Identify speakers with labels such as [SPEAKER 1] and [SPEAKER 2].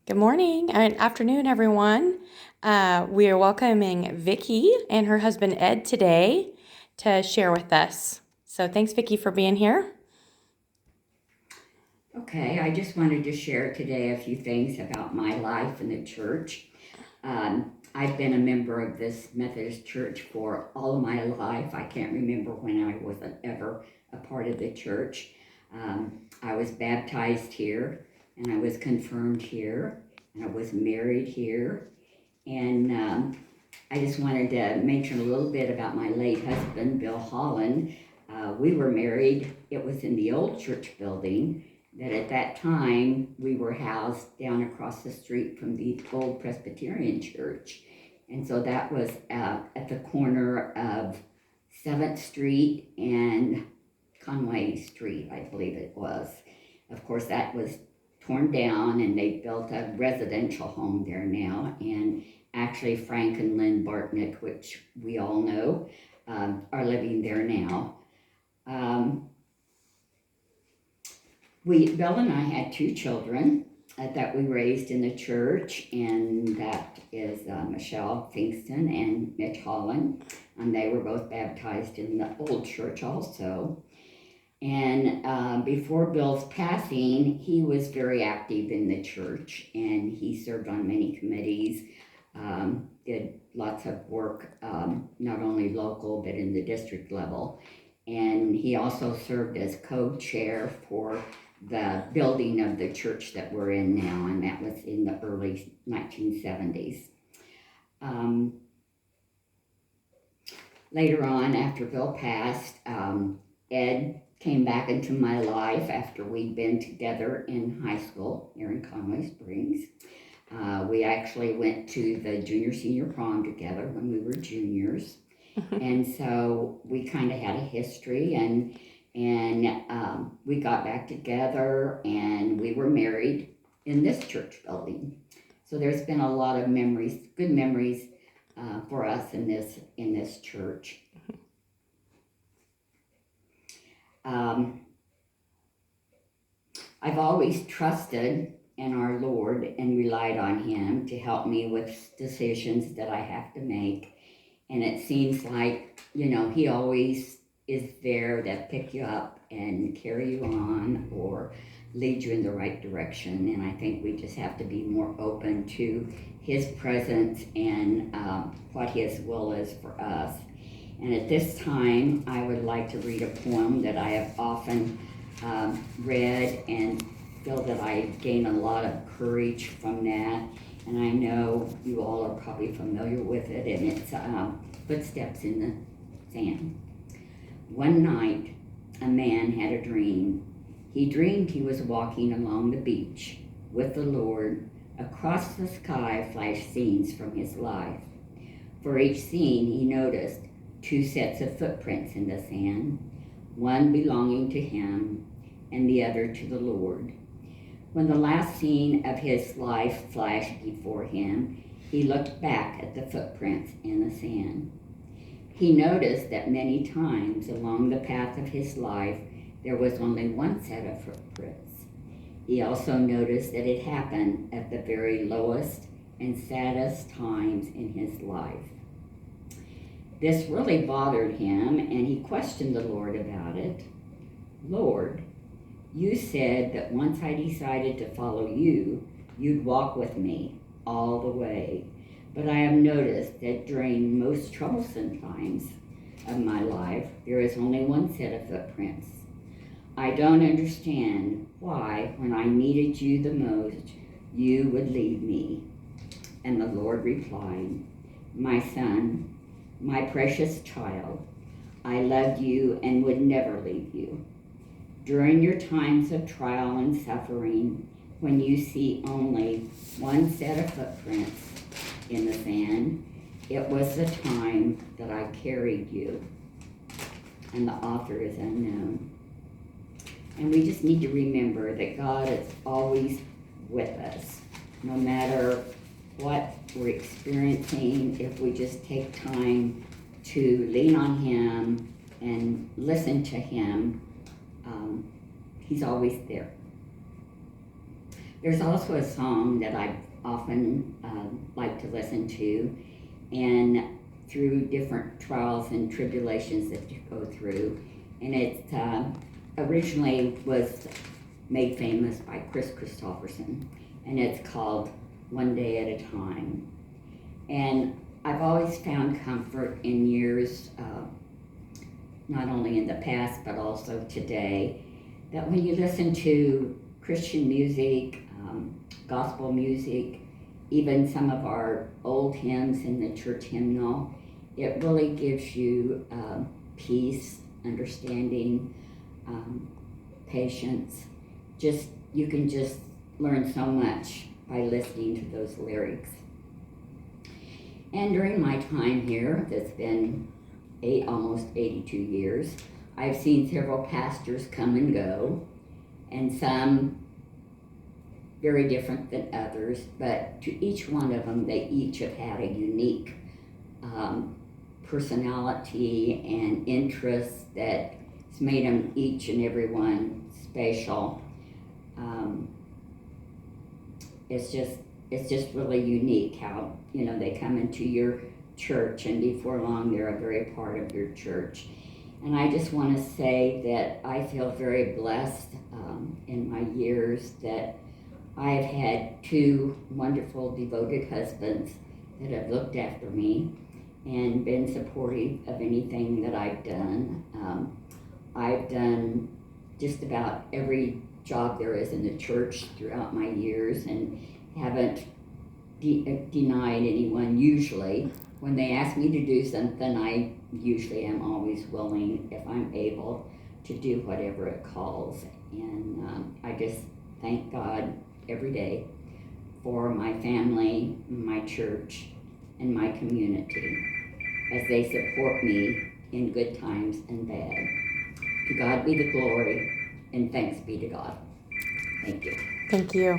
[SPEAKER 1] Good morning and afternoon, everyone. We are welcoming Vicki and her husband Ed today to share with us. So thanks, Vicki, for being here.
[SPEAKER 2] Okay, I just wanted to share today a few things about my life in the church. I've been a member of this Methodist church for all of my life. I can't remember when I wasn't ever a part of the church. I was baptized here, and I was confirmed here, and I was married here. And I just wanted to mention a little bit about my late husband, Bill Holland. We were married, it was in the old church building that at that time we were housed down across the street from the old Presbyterian church. And so that was at the corner of 7th Street and Conway Street, I believe it was. Of course, that was torn down and they built a residential home there now. And actually, Frank and Lynn Bartnick, which we all know, are living there now. Bill and I had two children that we raised in the church, and that is Michelle Kingston and Mitch Holland. And they were both baptized in the old church also. And before Bill's passing, he was very active in the church, and he served on many committees, did lots of work, not only local, but in the district level. And he also served as co-chair for the building of the church that we're in now, and that was in the early 1970s. Later on, after Bill passed, Ed came back into my life after we'd been together in high school here in Conway Springs. We actually went to the junior-senior prom together when we were juniors. And so we kind of had a history, and we got back together, and we were married in this church building. So there's been a lot of memories, good memories for us in this church. I've always trusted in our Lord and relied on Him to help me with decisions that I have to make. And it seems like, He always is there to pick you up and carry you on or lead you in the right direction. And I think we just have to be more open to His presence and what His will is for us. And at this time, I would like to read a poem that I have often read and feel that I gain a lot of courage from that. And I know you all are probably familiar with it, and it's Footsteps in the Sand. One night, a man had a dream. He dreamed he was walking along the beach with the Lord. Across the sky flashed scenes from his life. For each scene, he noticed two sets of footprints in the sand, one belonging to him and the other to the Lord. When the last scene of his life flashed before him, he looked back at the footprints in the sand. He noticed that many times along the path of his life, there was only one set of footprints. He also noticed that it happened at the very lowest and saddest times in his life. This really bothered him, and he questioned the Lord about it. Lord, you said that once I decided to follow you, you'd walk with me all the way. But I have noticed that during most troublesome times of my life, there is only one set of footprints. I don't understand why, when I needed you the most, you would leave me. And the Lord replied, my son, my precious child, I loved you and would never leave you. During your times of trial and suffering, when you see only one set of footprints in the sand, it was the time that I carried you. And the author is unknown. And we just need to remember that God is always with us, no matter what we're experiencing. If we just take time to lean on Him and listen to Him, He's always there. There's also a song that I often like to listen to, and through different trials and tribulations that you go through, and it originally was made famous by Chris Christopherson, and it's called One Day at a Time. And I've always found comfort in years, not only in the past but also today, that when you listen to Christian music, gospel music, even some of our old hymns in the church hymnal, it really gives you peace, understanding, patience. You can just learn so much by listening to those lyrics. And during my time here, that's been almost 82 years, I've seen several pastors come and go, and some very different than others, but to each one of them, they each have had a unique personality and interests that's made them each and every one special. It's just really unique how, they come into your church, and before long they're a very part of your church. And I just want to say that I feel very blessed in my years that I've had two wonderful, devoted husbands that have looked after me and been supportive of anything that I've done. I've done just about every job there is in the church throughout my years, and haven't denied anyone. Usually when they ask me to do something, I usually am always willing, if I'm able, to do whatever it calls. And I just thank God every day for my family, my church, and my community as they support me in good times and bad. To God be the glory, and thanks be to God. Thank you.
[SPEAKER 1] Thank you.